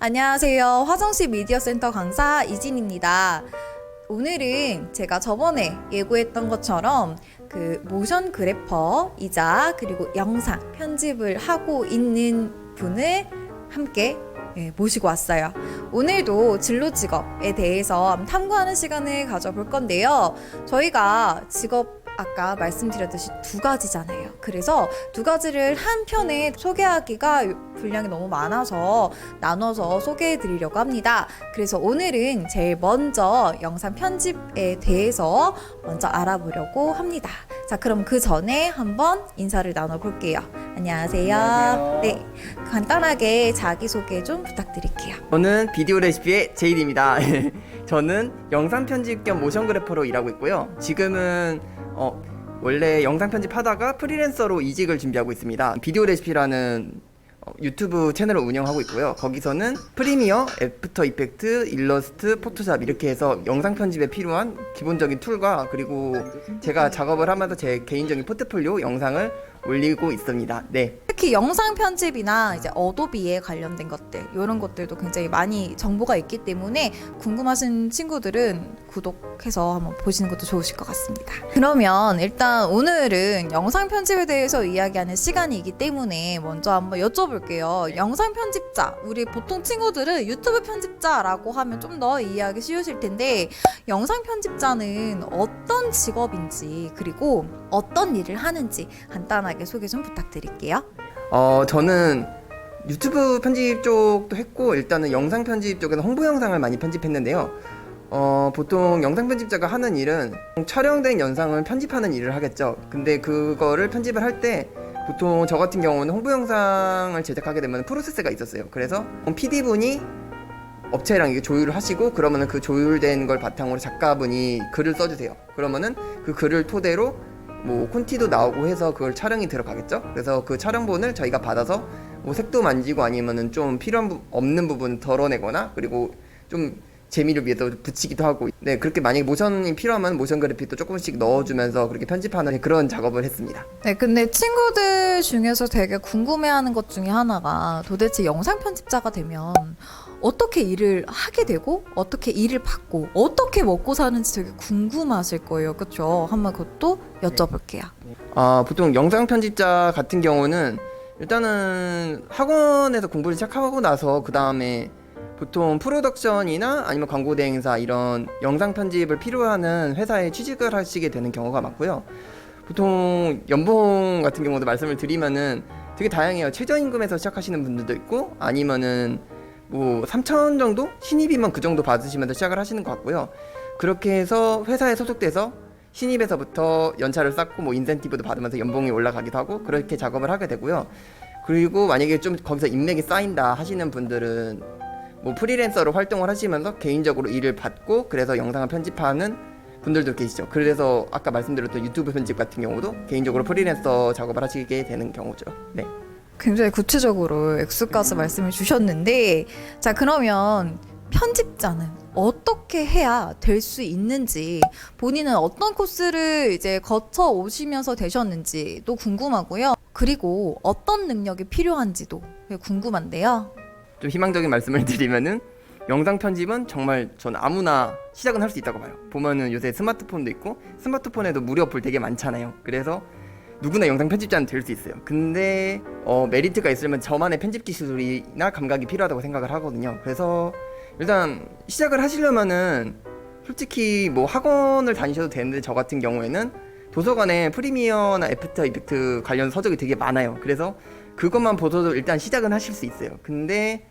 안녕하세요. 화성시 미디어센터 강사 이진입니다. 오늘은 제가 저번에 예고했던 것처럼 그 모션 그래퍼이자 그리고 영상 편집을 하고 있는 분을 함께 모시고 왔어요. 오늘도 진로 직업에 대해서 탐구하는 시간을 가져볼 건데요. 저희가 직업 아까 말씀드렸듯이 두 가지잖아요. 그래서 두 가지를 한 편에 소개하기가 분량이 너무 많아서 나눠서 소개해 드리려고 합니다. 그래서 오늘은 제일 먼저 영상 편집에 대해서 먼저 알아보려고 합니다. 자, 그럼 그 전에 한번 인사를 나눠볼게요. 안녕하세요. 안녕하세요. 네, 간단하게 자기소개 좀 부탁드릴게요. 저는 비디오 레시피의 제일입니다. 저는 영상 편집 겸 모션 그래퍼로 일하고 있고요. 지금은 원래 영상 편집하다가 프리랜서로 이직을 준비하고 있습니다. 비디오 레시피라는 유튜브 채널을 운영하고 있고요. 거기서는 프리미어, 애프터 이펙트, 일러스트, 포토샵 이렇게 해서 영상 편집에 필요한 기본적인 툴과 그리고 제가 작업을 하면서 제 개인적인 포트폴리오 영상을 올리고 있습니다. 네. 특히 영상 편집이나 이제 어도비에 관련된 것들 이런 것들도 굉장히 많이 정보가 있기 때문에 궁금하신 친구들은 구독해서 한번 보시는 것도 좋으실 것 같습니다. 그러면 일단 오늘은 영상 편집에 대해서 이야기하는 시간이기 때문에 먼저 한번 여쭤볼게요. 영상 편집자, 우리 보통 친구들은 유튜브 편집자라고 하면 좀 더 이해하기 쉬우실 텐데 영상 편집자는 어떤 직업인지 그리고 어떤 일을 하는지 간단하게 소개 좀 부탁드릴게요. 저는 유튜브 편집 쪽도 했고 일단은 영상 편집 쪽에서 홍보 영상을 많이 편집했는데요. 보통 영상 편집자가 하는 일은 촬영된 영상을 편집하는 일을 하겠죠. 근데 그거를 편집을 할 때 보통 저 같은 경우는 홍보 영상을 제작하게 되면 프로세스가 있었어요. 그래서 PD분이 업체랑 이게 조율을 하시고 그러면은 그 조율된 걸 바탕으로 작가분이 글을 써주세요. 그러면은 그 글을 토대로 뭐 콘티도 나오고 해서 그걸 촬영이 들어가겠죠. 그래서 그 촬영본을 저희가 받아서 뭐 색도 만지고 아니면은 좀 필요한 없는 부분 덜어내거나 그리고 좀 재미를 위해서 붙이기도 하고, 네, 그렇게 만약에 모션이 필요하면 모션 그래픽도 조금씩 넣어주면서 그렇게 편집하는 그런 작업을 했습니다. 네, 근데 친구들 중에서 되게 궁금해하는 것 중에 하나가 도대체 영상 편집자가 되면 어떻게 일을 하게 되고 어떻게 일을 받고 어떻게 먹고 사는지 되게 궁금하실 거예요. 그렇죠? 한번 그것도 여쭤볼게요. 보통 영상 편집자 같은 경우는 일단은 학원에서 공부를 시작하고 나서 그 다음에 보통 프로덕션이나 아니면 광고 대행사 이런 영상 편집을 필요하는 회사에 취직을 하시게 되는 경우가 많고요. 보통 연봉 같은 경우도 말씀을 드리면은 되게 다양해요. 최저임금에서 시작하시는 분들도 있고 아니면은 뭐 3,000 정도? 신입이면 그 정도 받으시면서 시작을 하시는 것 같고요. 그렇게 해서 회사에 소속돼서 신입에서부터 연차를 쌓고 뭐 인센티브도 받으면서 연봉이 올라가기도 하고 그렇게 작업을 하게 되고요. 그리고 만약에 좀 거기서 인맥이 쌓인다 하시는 분들은 뭐 프리랜서로 활동을 하시면서 개인적으로 일을 받고 그래서 영상을 편집하는 분들도 계시죠. 그래서 아까 말씀드렸던 유튜브 편집 같은 경우도 개인적으로 프리랜서 작업을 하시게 되는 경우죠. 네. 굉장히 구체적으로 액수까지 말씀을 주셨는데, 자, 그러면 편집자는 어떻게 해야 될 수 있는지, 본인은 어떤 코스를 이제 거쳐 오시면서 되셨는지도 궁금하고요. 그리고 어떤 능력이 필요한지도 궁금한데요. 좀 희망적인 말씀을 드리면은 영상 편집은 정말 전 아무나 시작은 할 수 있다고 봐요. 보면은 요새 스마트폰도 있고 스마트폰에도 무료 어플 되게 많잖아요. 그래서 누구나 영상 편집자는 될 수 있어요. 근데 메리트가 있으면 저만의 편집 기술이나 감각이 필요하다고 생각을 하거든요. 그래서 일단 시작을 하시려면은 솔직히 뭐 학원을 다니셔도 되는데 저 같은 경우에는 도서관에 프리미어나 애프터 이펙트 관련 서적이 되게 많아요. 그래서 그것만 보셔도 일단 시작은 하실 수 있어요. 근데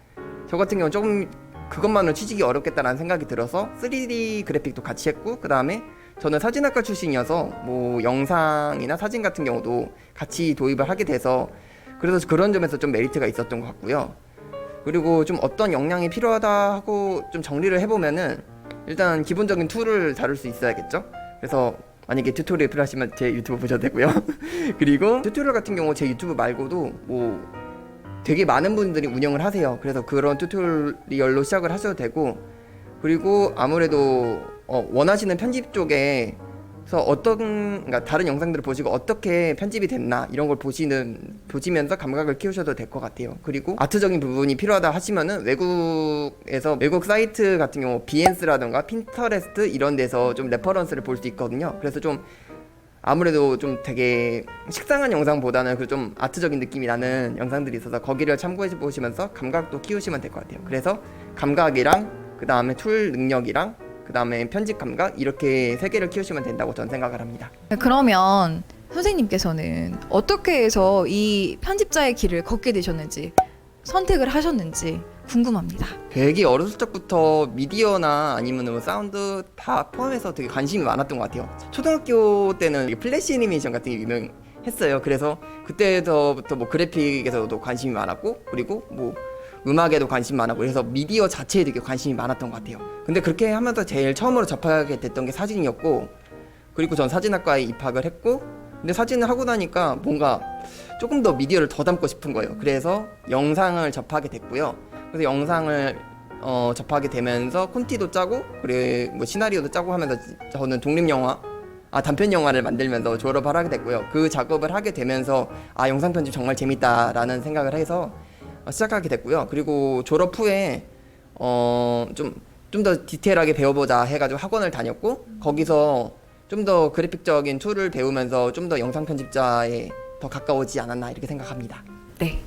저 같은 경우는 조금 그것만으로 취직이 어렵겠다라는 생각이 들어서 3D 그래픽도 같이 했고 그 다음에 저는 사진학과 출신이어서 뭐 영상이나 사진 같은 경우도 같이 도입을 하게 돼서 그래서 그런 점에서 좀 메리트가 있었던 것 같고요. 그리고 좀 어떤 역량이 필요하다 하고 좀 정리를 해보면은 일단 기본적인 툴을 다룰 수 있어야겠죠. 그래서 만약에 튜토리얼 필요하시면 제 유튜브 보셔도 되고요. 그리고 튜토리얼 같은 경우 제 유튜브 말고도 뭐 되게 많은 분들이 운영을 하세요. 그래서 그런 튜토리얼로 시작을 하셔도 되고 그리고 아무래도 원하시는 편집 쪽에 그래서 그러니까 다른 영상들을 보시고 어떻게 편집이 됐나 이런 걸 보시면서 감각을 키우셔도 될 것 같아요. 그리고 아트적인 부분이 필요하다 하시면은 외국 사이트 같은 경우 비엔스라든가 핀터레스트 이런 데서 좀 레퍼런스를 볼 수 있거든요. 그래서 좀 아무래도 좀 되게 식상한 영상보다는 그 좀 아트적인 느낌이 나는 영상들이 있어서 거기를 참고해 보시면서 감각도 키우시면 될 것 같아요. 그래서 감각이랑 그 다음에 툴 능력이랑 그 다음에 편집 감각 이렇게 세 개를 키우시면 된다고 저는 생각을 합니다. 그러면 선생님께서는 어떻게 해서 이 편집자의 길을 걷게 되셨는지, 선택을 하셨는지 궁금합니다. 되게 어렸을 적부터 미디어나 아니면 뭐 사운드 다 포함해서 되게 관심이 많았던 것 같아요. 초등학교 때는 플래시 애니메이션 같은 게 유명했어요. 그래서 그때부터 뭐 그래픽에서도 관심이 많았고, 그리고 뭐 음악에도 관심이 많았고, 그래서 미디어 자체에 되게 관심이 많았던 것 같아요. 근데 그렇게 하면서 제일 처음으로 접하게 됐던 게 사진이었고, 그리고 전 사진학과에 입학을 했고, 근데 사진을 하고 나니까 뭔가 조금 더 미디어를 더 담고 싶은 거예요. 그래서 영상을 접하게 됐고요. 그래서 영상을 접하게 되면서 콘티도 짜고, 그리고 뭐 시나리오도 짜고 하면서 저는 단편 영화를 만들면서 졸업을 하게 됐고요. 그 작업을 하게 되면서 영상 편집 정말 재밌다라는 생각을 해서 시작하게 됐고요. 그리고 졸업 후에 좀 더 디테일하게 배워보자 해가지고 학원을 다녔고, 거기서 좀 더 그래픽적인 툴을 배우면서 좀 더 영상 편집자에 더 가까워지지 않았나 이렇게 생각합니다. 네.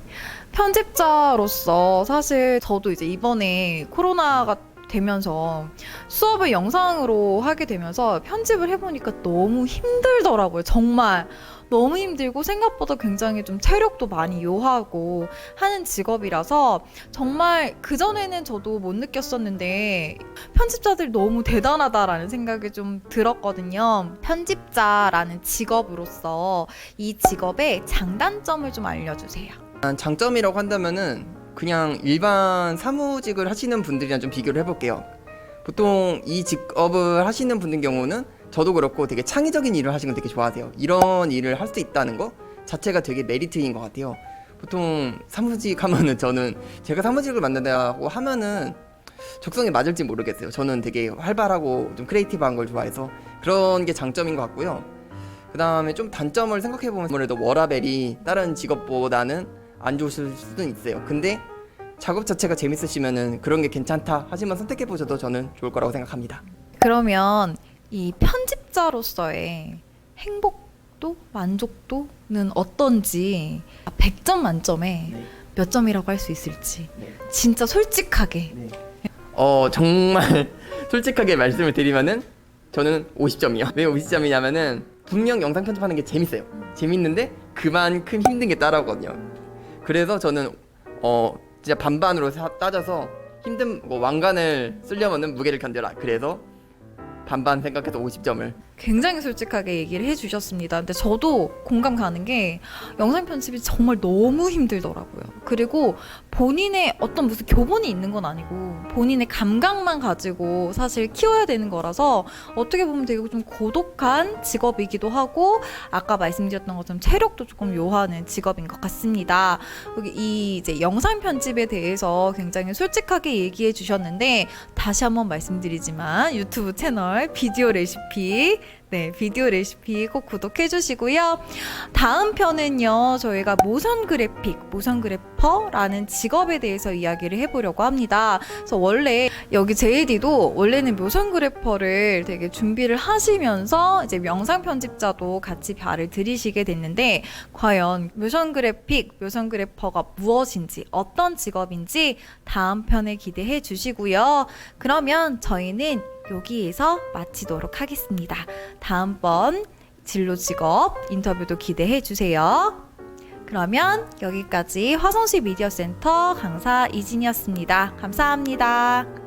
편집자로서 사실 저도 이제 이번에 코로나가 되면서 수업을 영상으로 하게 되면서 편집을 해보니까 너무 힘들더라고요. 정말 너무 힘들고 생각보다 굉장히 좀 체력도 많이 요하고 하는 직업이라서 정말 그전에는 저도 못 느꼈었는데 편집자들 너무 대단하다라는 생각이 좀 들었거든요. 편집자라는 직업으로서 이 직업의 장단점을 좀 알려주세요. 장점이라고 한다면은 그냥 일반 사무직을 하시는 분들이랑 좀 비교를 해볼게요. 보통 이 직업을 하시는 분들 경우는 저도 그렇고 되게 창의적인 일을 하시는 걸 되게 좋아하세요. 이런 일을 할 수 있다는 거 자체가 되게 메리트인 것 같아요. 보통 사무직 하면은 제가 사무직을 만든다고 하면은 적성에 맞을지 모르겠어요. 저는 되게 활발하고 좀 크리에이티브한 걸 좋아해서 그런 게 장점인 것 같고요. 그 다음에 좀 단점을 생각해보면 아무래도 워라밸이 다른 직업보다는 안 좋으실 수도 있어요. 근데 작업 자체가 재밌으시면은 그런 게 괜찮다 하시면 선택해보셔도 저는 좋을 거라고 생각합니다. 그러면 이 편집자로서의 행복도 만족도는 어떤지 100점 만점에 몇 점이라고 할 수 있을지 진짜 솔직하게. 정말 솔직하게 말씀을 드리면은 저는 50점이요. 왜 50점이냐면은 분명 영상 편집하는 게 재밌어요. 재밌는데 그만큼 힘든 게 따라오거든요. 그래서 저는 진짜 반반으로 따져서 힘든 왕관을 쓰려면은 무게를 견뎌라. 그래서 반반 생각해서 50점을. 굉장히 솔직하게 얘기를 해주셨습니다. 근데 저도 공감 가는 게 영상 편집이 정말 너무 힘들더라고요. 그리고 본인의 어떤 무슨 교본이 있는 건 아니고 본인의 감각만 가지고 사실 키워야 되는 거라서 어떻게 보면 되게 좀 고독한 직업이기도 하고 아까 말씀드렸던 것처럼 체력도 조금 요하는 직업인 것 같습니다. 여기 이제 영상 편집에 대해서 굉장히 솔직하게 얘기해 주셨는데 다시 한번 말씀드리지만 유튜브 채널 비디오 레시피 비디오 레시피 꼭 구독해 주시고요. 다음 편은요, 저희가 모션 그래퍼라는 직업에 대해서 이야기를 해보려고 합니다. 그래서 원래 여기 JD도 원래는 모션 그래퍼를 되게 준비를 하시면서 이제 영상 편집자도 같이 발을 들이시게 됐는데, 과연 모션 그래퍼가 무엇인지, 어떤 직업인지 다음 편에 기대해 주시고요. 그러면 저희는 여기에서 마치도록 하겠습니다. 다음번 진로 직업 인터뷰도 기대해 주세요. 그러면 여기까지 화성시 미디어센터 강사 이진이었습니다. 감사합니다.